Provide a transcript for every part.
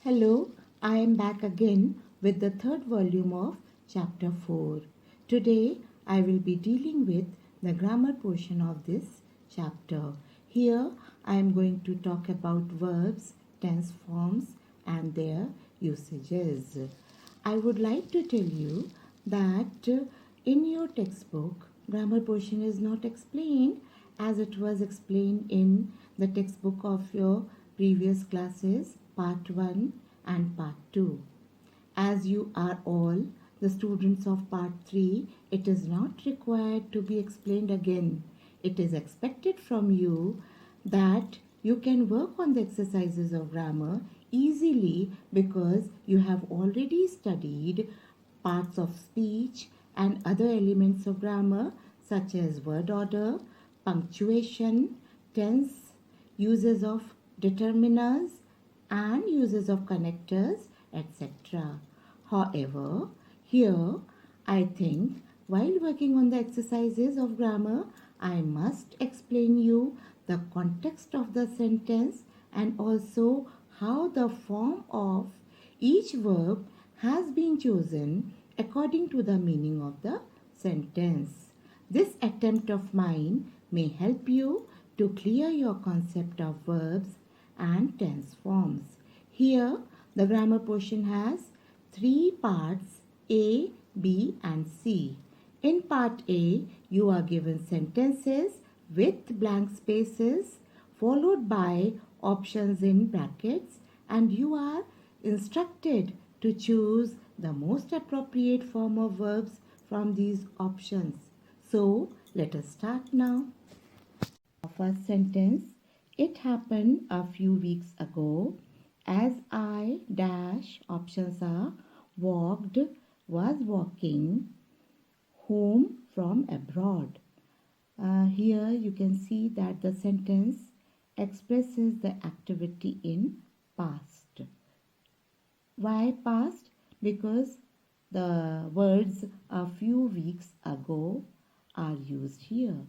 Hello, I am back again with the third volume of Chapter 4. Today I will be dealing with the grammar portion of this chapter. Here I am going to talk about verbs, tense forms, and their usages. I would like to tell you that in your textbook, grammar portion is not explained as it was explained in the textbook of your previous classes, part 1 and part 2. As you are all the students of part 3, it is not required to be explained again. It is expected from you that you can work on the exercises of grammar easily because you have already studied parts of speech and other elements of grammar such as word order, punctuation, tense, uses of determiners, and uses of connectors, etc. However, here I think while working on the exercises of grammar, I must explain you the context of the sentence and also how the form of each verb has been chosen according to the meaning of the sentence. This attempt of mine may help you to clear your concept of verbs and tense forms. Here, the grammar portion has three parts A, B, and C. In part A, you are given sentences with blank spaces followed by options in brackets, and you are instructed to choose the most appropriate form of verbs from these options. So, let us start now. First sentence, it happened a few weeks ago as I dash options are was walking home from abroad. Here you can see that the sentence expresses the activity in past. Why past? Because the words a few weeks ago are used here.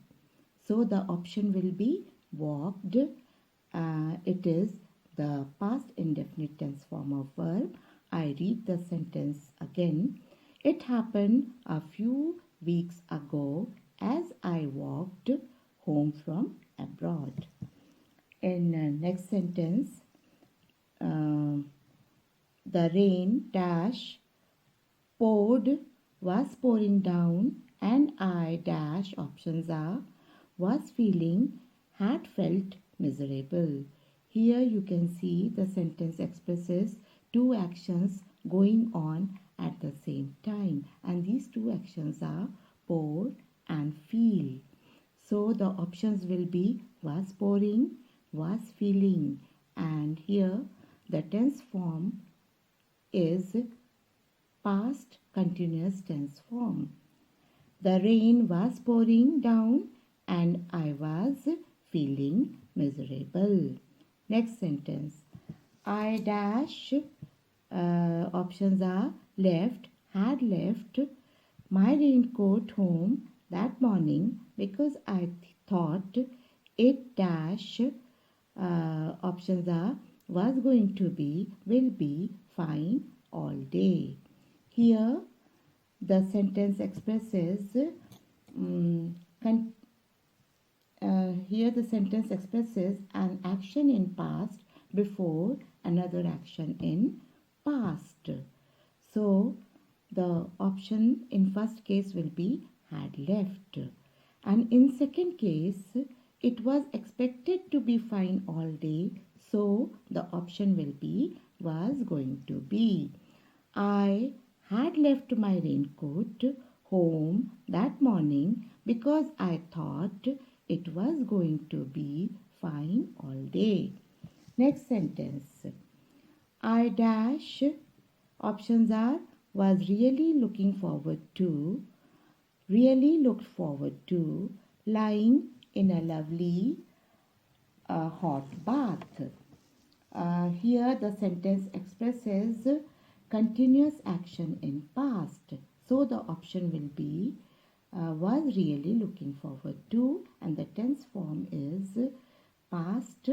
So the option will be walked. It is the past indefinite tense form of verb. I read the sentence again. It happened a few weeks ago as I walked home from abroad. In next sentence, the rain dash poured was pouring down and I dash options are was feeling had felt miserable. Here you can see the sentence expresses two actions going on at the same time, and these two actions are pour and feel. So the options will be was pouring, was feeling, and here the tense form is past continuous tense form. The rain was pouring down and I was feeling miserable. Next sentence. I dash options are left, had left my raincoat home that morning because I thought it dash options are was going to be, will be, fine all day. Here the sentence expresses an action in past before another action in past. So the option in first case will be had left, and in second case it was expected to be fine all day, so the option will be was going to be. I had left my raincoat home that morning because I thought it was going to be fine all day. Next sentence. I dash options are was really looked forward to lying in a lovely hot bath. Here the sentence expresses continuous action in past. So the option will be was really looking forward to, and the tense form is past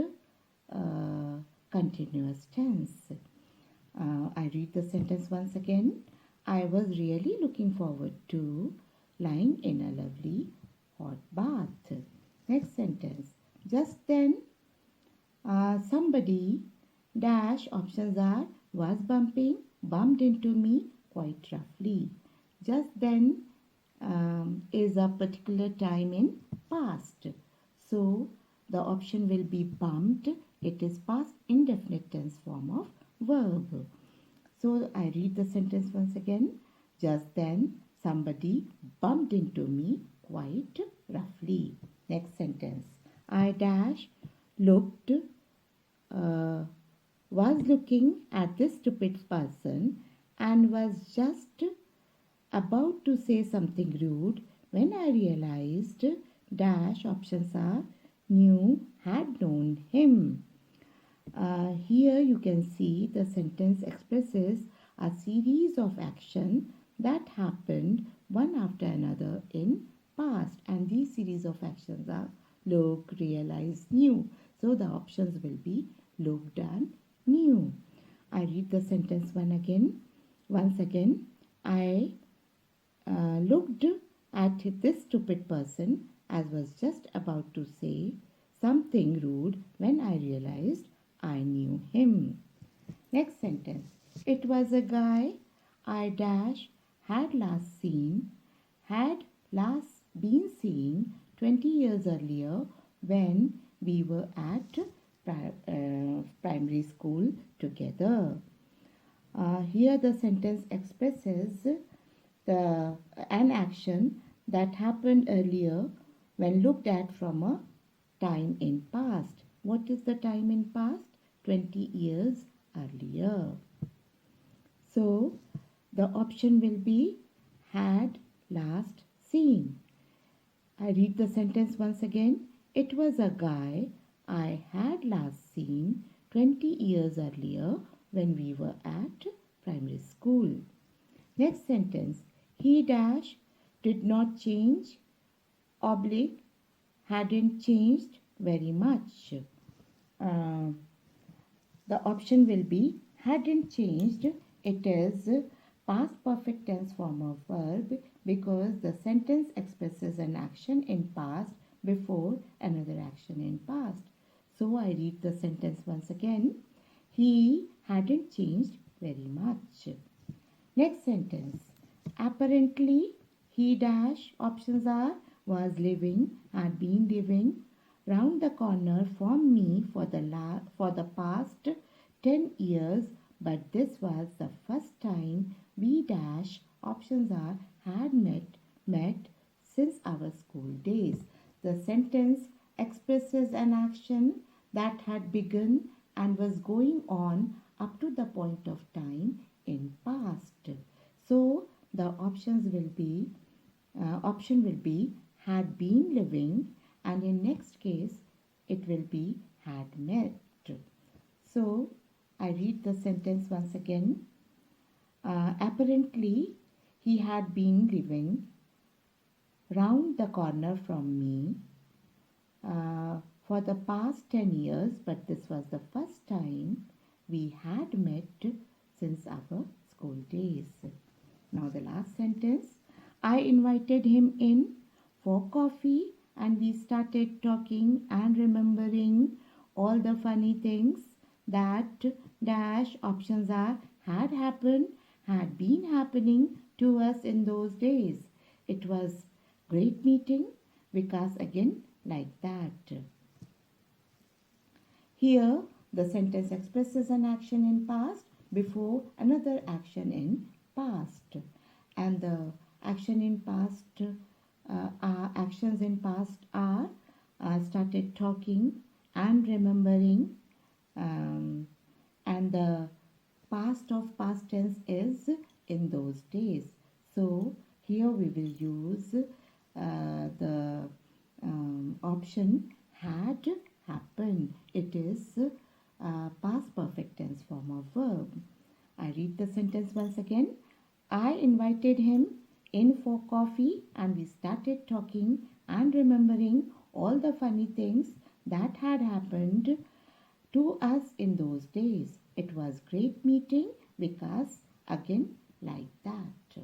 continuous tense. read the sentence once again. I was really looking forward to lying in a lovely hot bath. Next sentence. Just then, somebody dash options are was bumped into me quite roughly. Just then is a particular time in past. So the option will be bumped. It is past indefinite tense form of verb. So I read the sentence once again. Just then somebody bumped into me quite roughly. Next sentence. I dash looked was looking at this stupid person and was just about to say something rude when I realized dash options are knew had known him. Here you can see the sentence expresses a series of action that happened one after another in past, and these series of actions are look, realize, knew. So the options will be looked and knew. I read the sentence once again. I looked at this stupid person as was just about to say something rude when I realized I knew him. Next sentence. It was a guy I dash had last been seeing 20 years earlier when we were at primary school together. Here the sentence expresses an action that happened earlier when looked at from a time in past. What is the time in past? 20 years earlier. So the option will be had last seen. I read the sentence once again. It was a guy I had last seen 20 years earlier when we were at primary school. Next sentence. He dash did not change oblique hadn't changed very much. The option will be hadn't changed. It is past perfect tense form of verb because the sentence expresses an action in past before another action in past. So I read the sentence once again. He hadn't changed very much. Next sentence. Apparently, he dash options are was living, had been living round the corner from me for the past 10 years, but this was the first time we dash options are had met since our school days. The sentence expresses an action that had begun and was going on up to the point of time in past. So the option will be had been living, and in next case it will be had met. So I read the sentence once again. Apparently he had been living round the corner from me for the past 10 years, but this was the first time we had met since our school days. Now the last sentence. I invited him in for coffee and we started talking and remembering all the funny things that dash options are had happened, had been happening to us in those days. It was great meeting Vikas again like that. Here the sentence expresses an action in past before another action in past, and the action in past actions in past are started talking and remembering, and the past of past tense is in those days. So here we will use the option had happened. It is past perfect tense form of verb. I read the sentence once again. I invited him in for coffee and we started talking and remembering all the funny things that had happened to us in those days. It was great meeting Vikas again like that.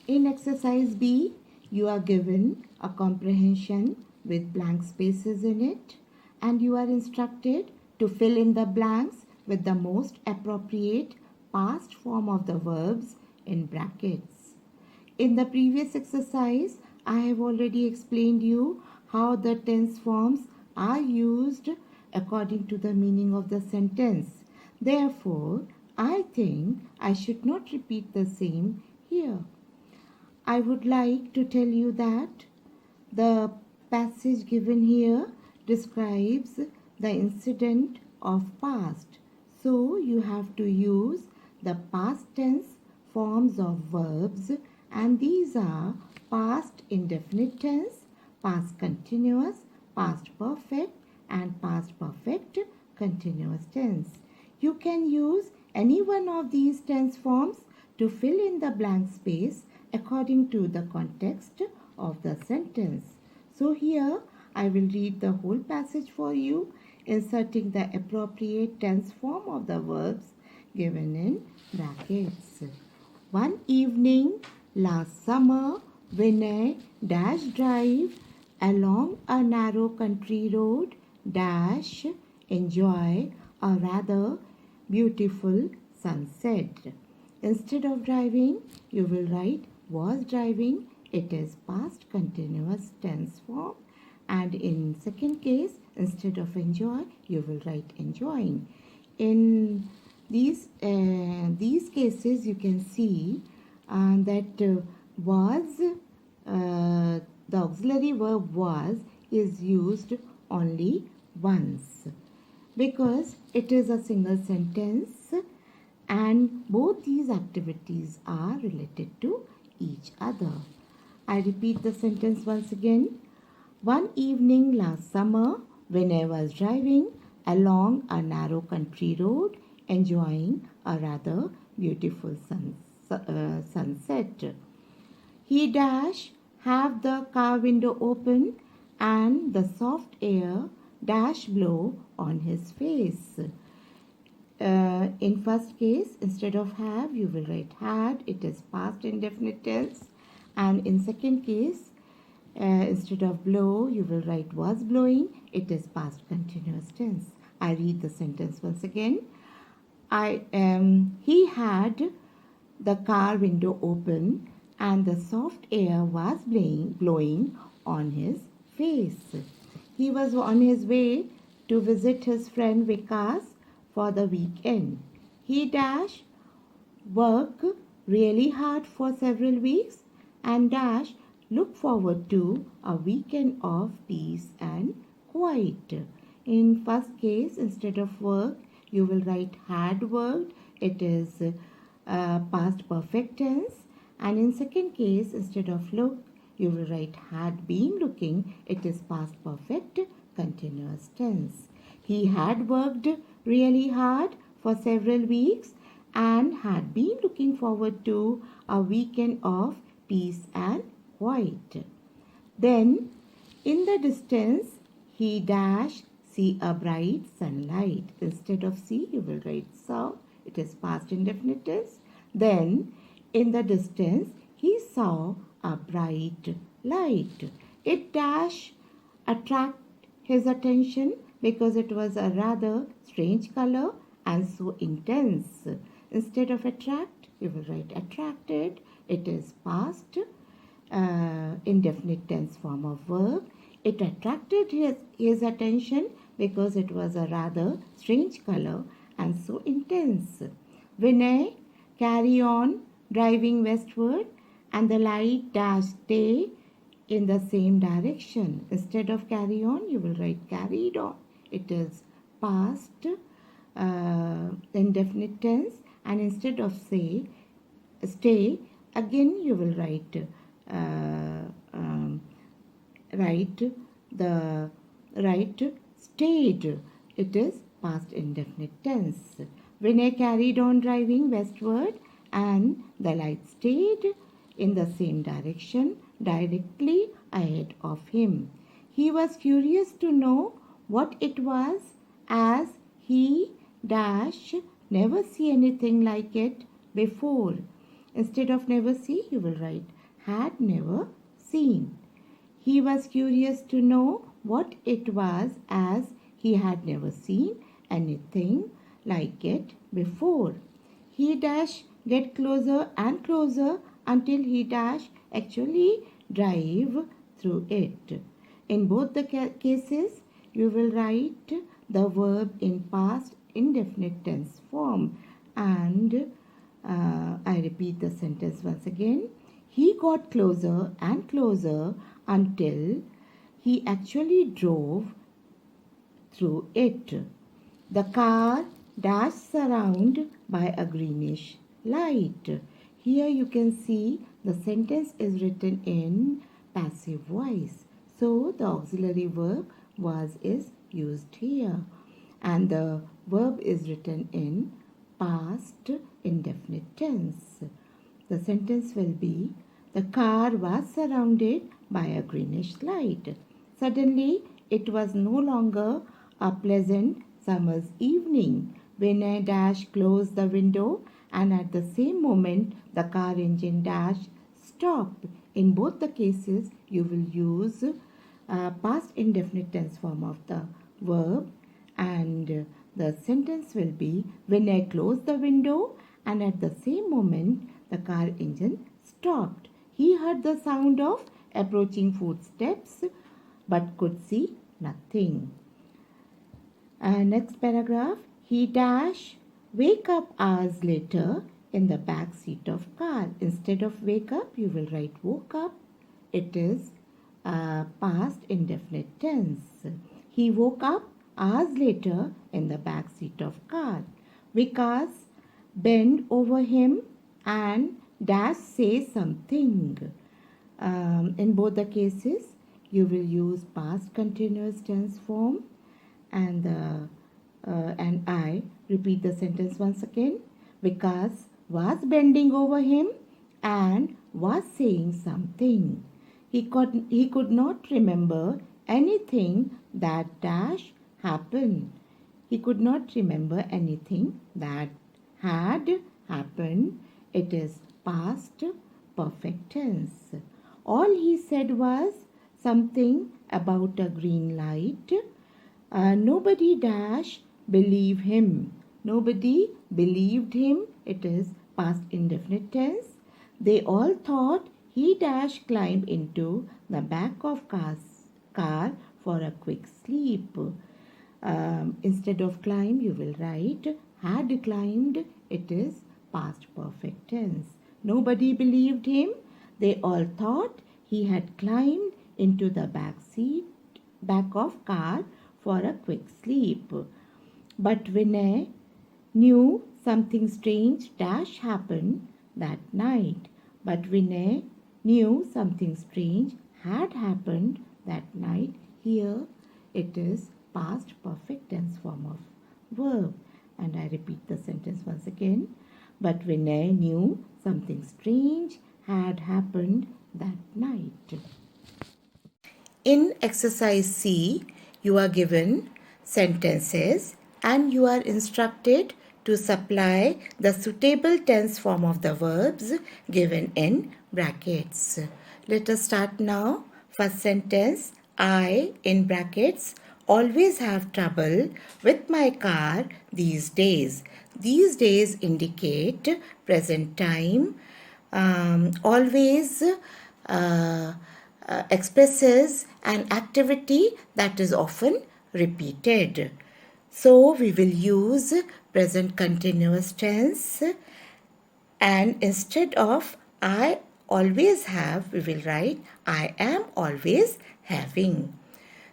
In exercise B, you are given a comprehension with blank spaces in it, and you are instructed to fill in the blanks with the most appropriate past form of the verbs in brackets. In the previous exercise, I have already explained you how the tense forms are used according to the meaning of the sentence. Therefore, I think I should not repeat the same here. I would like to tell you that the passage given here describes the incident of past. So you have to use the past tense forms of verbs, and these are past indefinite tense, past continuous, past perfect, and past perfect continuous tense. You can use any one of these tense forms to fill in the blank space according to the context of the sentence. So here I will read the whole passage for you, inserting the appropriate tense form of the verbs given in brackets. One evening last summer, Vinay dash drive along a narrow country road dash enjoy a rather beautiful sunset. Instead of driving, you will write was driving. It is past continuous tense form. And in second case, instead of enjoy, you will write enjoying. In these cases, you can see that the auxiliary verb was is used only once because it is a single sentence, and both these activities are related to each other. I repeat the sentence once again. One evening last summer, when I was driving along a narrow country road, enjoying a rather beautiful sunset, he dash have the car window open and the soft air dash blow on his face. In first case, instead of have, you will write had. It is past indefinite tense. And in second case, instead of blow, you will write was blowing. It is past continuous tense. I read the sentence once again. He had the car window open and the soft air was blowing on his face. He was on his way to visit his friend Vikas for the weekend. He dash work really hard for several weeks and dash look forward to a weekend of peace and quiet. In first case, instead of work, you will write had worked. It is past perfect tense. And in second case, instead of look, you will write had been looking. It is past perfect continuous tense. He had worked really hard for several weeks and had been looking forward to a weekend of peace and quiet. Then, in the distance, he dash see a bright sunlight. Instead of see, you will write saw. It is past indefinite tense. Then, in the distance, he saw a bright light. It dash attract his attention because it was a rather strange color and so intense. Instead of attract, you will write attracted. It is past indefinite tense form of verb. It attracted his attention because it was a rather strange color and so intense. Vinay carry on driving westward and the light dash stay in the same direction. Instead of carry on, you will write carried on. It is past indefinite tense, and instead of say stay, again you will write stayed. It is past indefinite tense. Vinay carried on driving westward and the light stayed in the same direction directly ahead of him. He was curious to know what it was as he dash never see anything like it before. Instead of never see, you will write had never seen. He was curious to know what it was, as he had never seen anything like it before. He dash get closer and closer until he dash actually drive through it. In both the cases, you will write the verb in past indefinite tense form, and I repeat the sentence once again. He got closer and closer until he actually drove through it. The car dashed around by a greenish light. Here you can see the sentence is written in passive voice. So the auxiliary verb was is used here, and the verb is written in past indefinite tense. The sentence will be, the car was surrounded by a greenish light. Suddenly, it was no longer a pleasant summer's evening. Vinay dash closed the window, and at the same moment, the car engine dash stopped. In both the cases, you will use past indefinite tense form of the verb, and the sentence will be, Vinay closed the window, and at the same moment, the car engine stopped. He heard the sound of approaching footsteps but could see nothing. Next paragraph, he dash wake up hours later in the back seat of car. Instead of wake up, you will write woke up. It is past indefinite tense. He woke up hours later in the back seat of car. Vikas bent over him and dash say something. In both the cases, you will use past continuous tense form, and I repeat the sentence once again. Vikas was bending over him and was saying something. He could not remember anything that dash happened. He could not remember anything that had happened. It is past perfect tense. All he said was something about a green light. Nobody dash believe him. Nobody believed him. It is past indefinite tense. They all thought he dash climbed into the back of car for a quick sleep. Instead of climb, you will write had climbed. It is past perfect tense. Nobody believed him. They all thought he had climbed into the back of car for a quick sleep. But Vinay knew something strange dash happened that night. But Vinay knew something strange had happened that night. Here it is past perfect tense form of verb. And I repeat the sentence once again. But Vinay knew something strange had happened that night. In exercise C, you are given sentences and you are instructed to supply the suitable tense form of the verbs given in brackets. Let us start now. First sentence, I, in brackets, always have trouble with my car these days. These days indicate present time. Always expresses an activity that is often repeated. So we will use present continuous tense, and instead of I always have, we will write I am always having.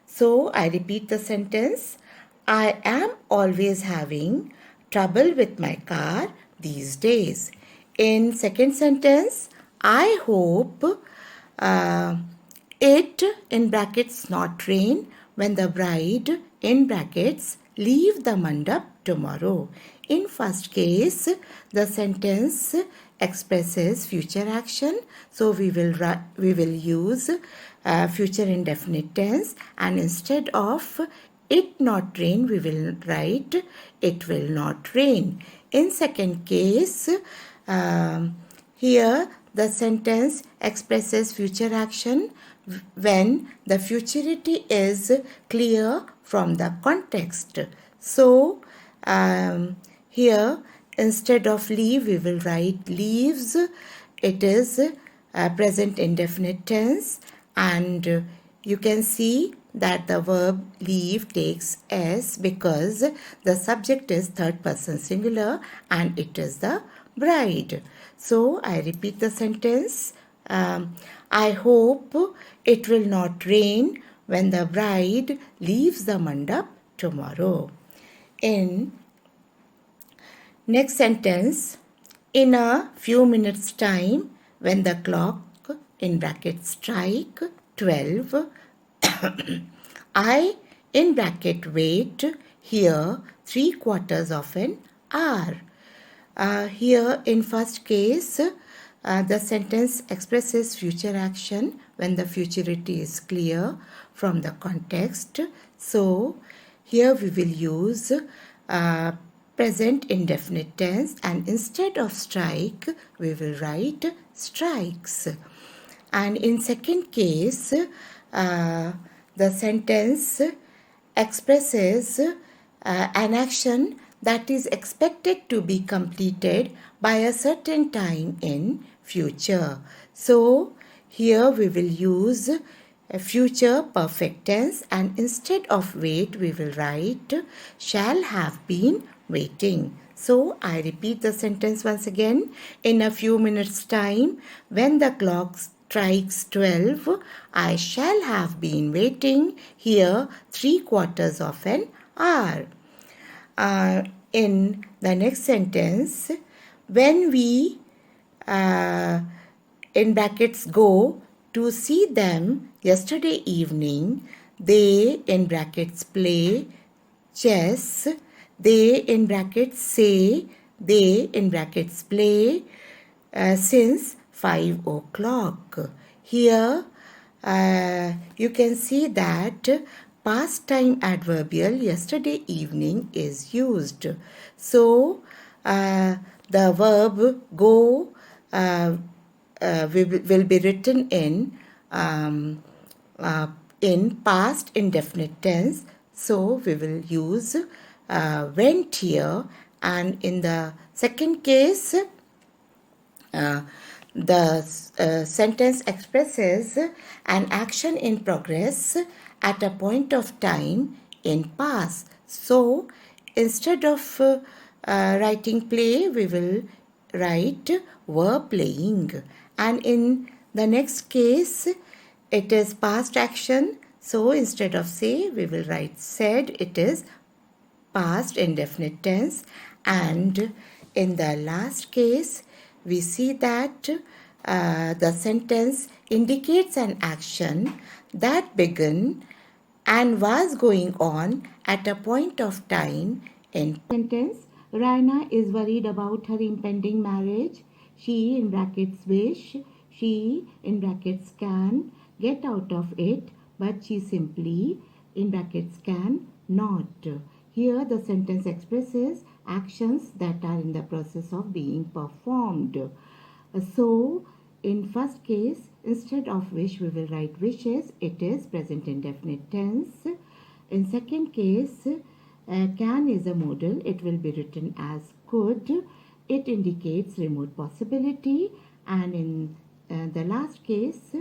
So I repeat the sentence. I am always having trouble with my car these days. In second sentence, I hope it, in brackets, not rain when the bride, in brackets, leave the mandap tomorrow. In first case, the sentence expresses future action. So we will use future indefinite tense, and instead of it not rain, we will write it will not rain. In second case, here the sentence expresses future action when the futurity is clear from the context. So, here instead of leave, we will write leaves. It is present indefinite tense, and you can see that the verb leave takes S because the subject is third person singular and it is the bride. So I repeat the sentence. I hope it will not rain when the bride leaves the mandap tomorrow. In next sentence, in a few minutes time, when the clock in brackets strike 12, I in bracket wait here 3/4 of an hour. Here in first case, the sentence expresses future action when the futurity is clear from the context. So here we will use present indefinite tense, and instead of strike we will write strikes. And in second case, the sentence expresses an action that is expected to be completed by a certain time in future. So here we will use a future perfect tense, and instead of wait we will write shall have been waiting. So I repeat the sentence once again. In a few minutes time, when the clock strikes 12, I shall have been waiting here 3/4 of an hour. In the next sentence, when we in brackets go to see them yesterday evening, they in brackets play chess, they in brackets say, they in brackets play since 5 o'clock. Here you can see that past time adverbial yesterday evening is used. So the verb go will be written in past indefinite tense. So we will use went here, and in the second case the sentence expresses an action in progress at a point of time in past. So instead of writing play, we will write were playing. And in the next case, it is past action. So instead of say, we will write said. It is past indefinite tense. And in the last case, we see that the sentence indicates an action that began and was going on at a point of time in sentence. Raina is worried about her impending marriage. She in brackets wish, she in brackets can get out of it, but she simply in brackets can not. Here the sentence expresses actions that are in the process of being performed. So in first case, instead of wish we will write wishes. It is present indefinite tense. In second case, can is a modal. It will be written as could. It indicates remote possibility. And in the last case,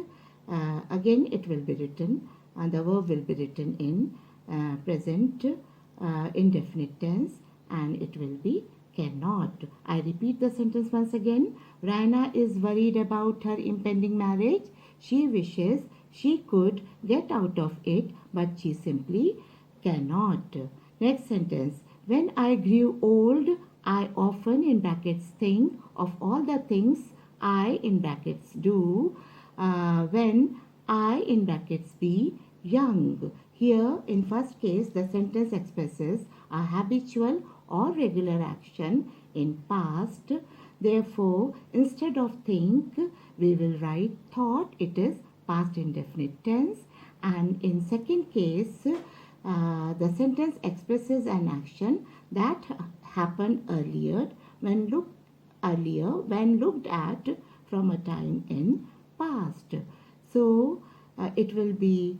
again it will be written, and the verb will be written in present indefinite tense, and it will be cannot. I repeat the sentence once again. Raina is worried about her impending marriage. She wishes she could get out of it, but she simply cannot. Next sentence. When I grew old, I often in brackets think of all the things I in brackets do when I in brackets be young. Here in first case, the sentence expresses a habitual or regular action in past. Therefore, instead of think, we will write thought. It is past indefinite tense. And in second case, the sentence expresses an action that happened when looked at from a time in past. So it will be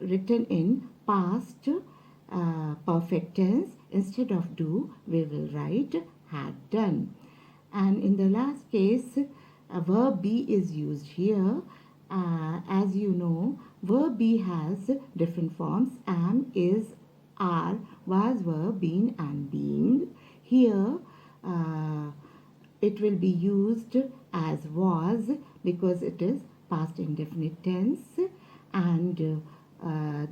written in past perfect tense. Instead of do, we will write had done. And in the last case, verb be is used here. As you know, verb be has different forms: am, is, are, was, were, been, and being. Here, it will be used as was because it is past indefinite tense, and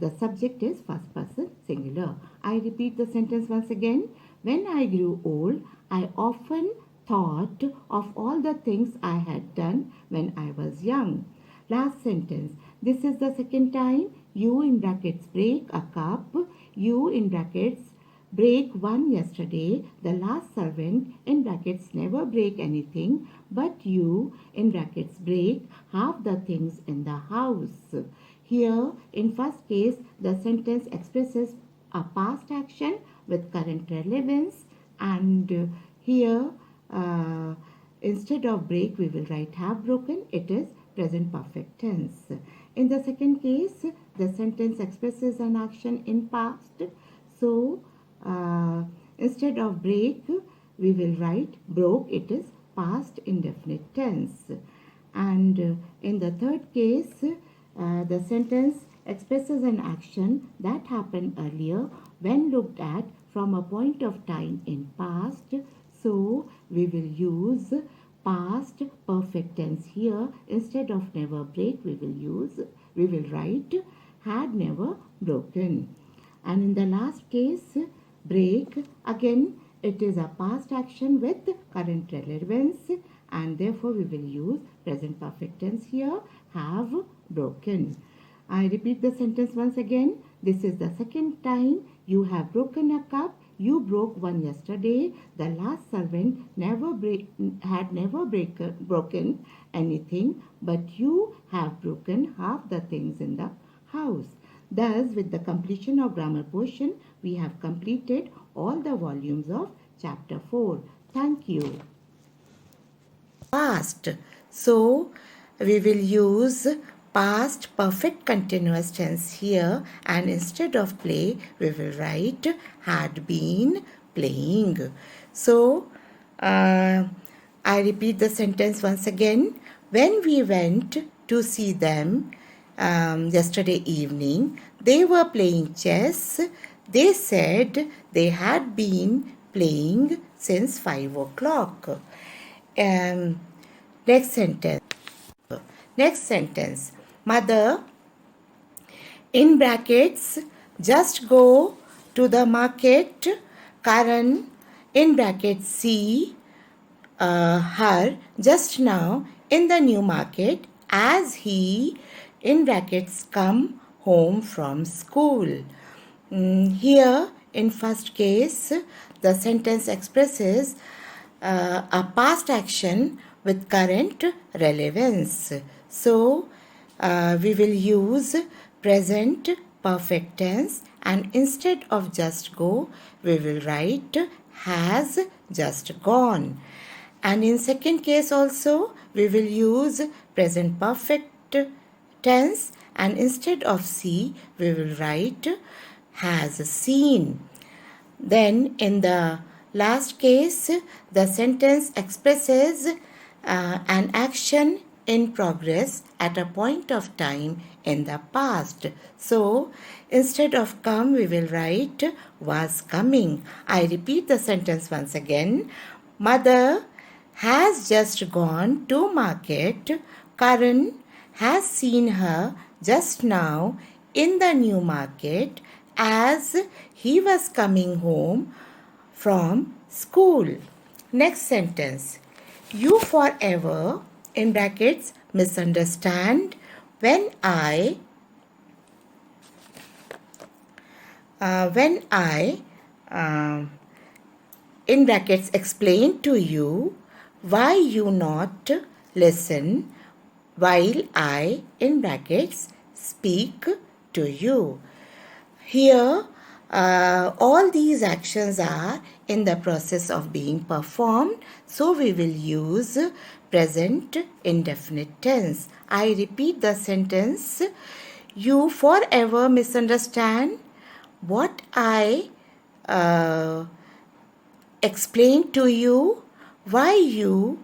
the subject is first person singular. I repeat the sentence once again. When I grew old, I often thought of all the things I had done when I was young. Last sentence. This is the second time you in brackets break a cup. You in brackets break one yesterday. The last servant in brackets never break anything, but you in brackets break half the things in the house. Here in first case, the sentence expresses a past action with current relevance, and here instead of break we will write have broken. It is present perfect tense. In the second case, the sentence expresses an action in past. So instead of break, we will write broke. It is past indefinite tense. And in the third case, the sentence expresses an action that happened earlier when looked at from a point of time in past. So we will use past perfect tense here. Instead of never break, we will write had never broken. And in the last case, break, again it is a past action with current relevance, and therefore we will use present perfect tense here, have broken. I repeat the sentence once again. This is the second time you have broken a cup. You broke one yesterday. The last servant had never broken anything, but you have broken half the things in the house. Thus, with the completion of grammar portion, we have completed all the volumes of chapter 4. Thank you. Past. So, we will use past perfect continuous tense here, and instead of play, we will write had been playing. So, I repeat the sentence once again. When we went to see them yesterday evening, they were playing chess. They said they had been playing since 5 o'clock. Next sentence. Mother, in brackets, just go to the market. Karan, in brackets, see her just now in the new market as he, in brackets, come home from school. Here, in first case, the sentence expresses a past action with current relevance. So, we will use present perfect tense, and instead of just go, we will write has just gone. And in second case also, we will use present perfect tense, and instead of see, we will write has seen. Then in the last case, the sentence expresses an action in progress at a point of time in the past. So, instead of come, we will write was coming. I repeat the sentence once again. Mother has just gone to market. Karan has seen her just now in the new market as he was coming home from school. Next sentence. You forever, in brackets, misunderstand when I in brackets explain to you why you not listen while I, in brackets, speak to you. Here, all these actions are in the process of being performed, so we will use present indefinite tense. I repeat the sentence. You forever misunderstand what I explained to you, why you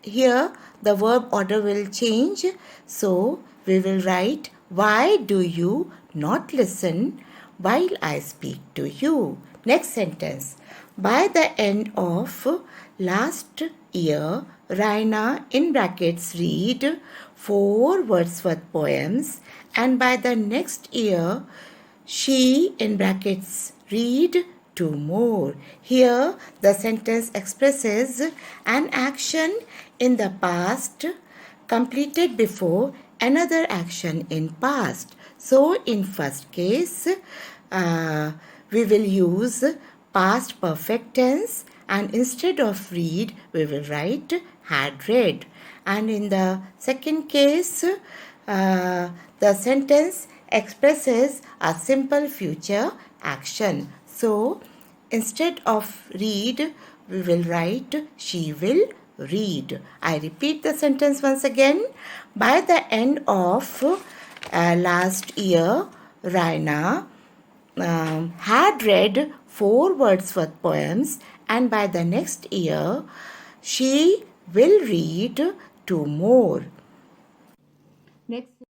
here the verb order will change, so we will write, why do you not listen while I speak to you? Next sentence. By the end of last year, Raina in brackets read 4 Wordsworth poems, and by the next year she in brackets read 2 more. Here the sentence expresses an action in the past completed before another action in past. So in first case we will use past perfect tense, and instead of read we will write had read. And in the second case the sentence expresses a simple future action. So instead of read we will write she will read. I repeat the sentence once again. By the end of last year, Raina had read 4 Wordsworth poems, and by the next year she will read 2 more. Next.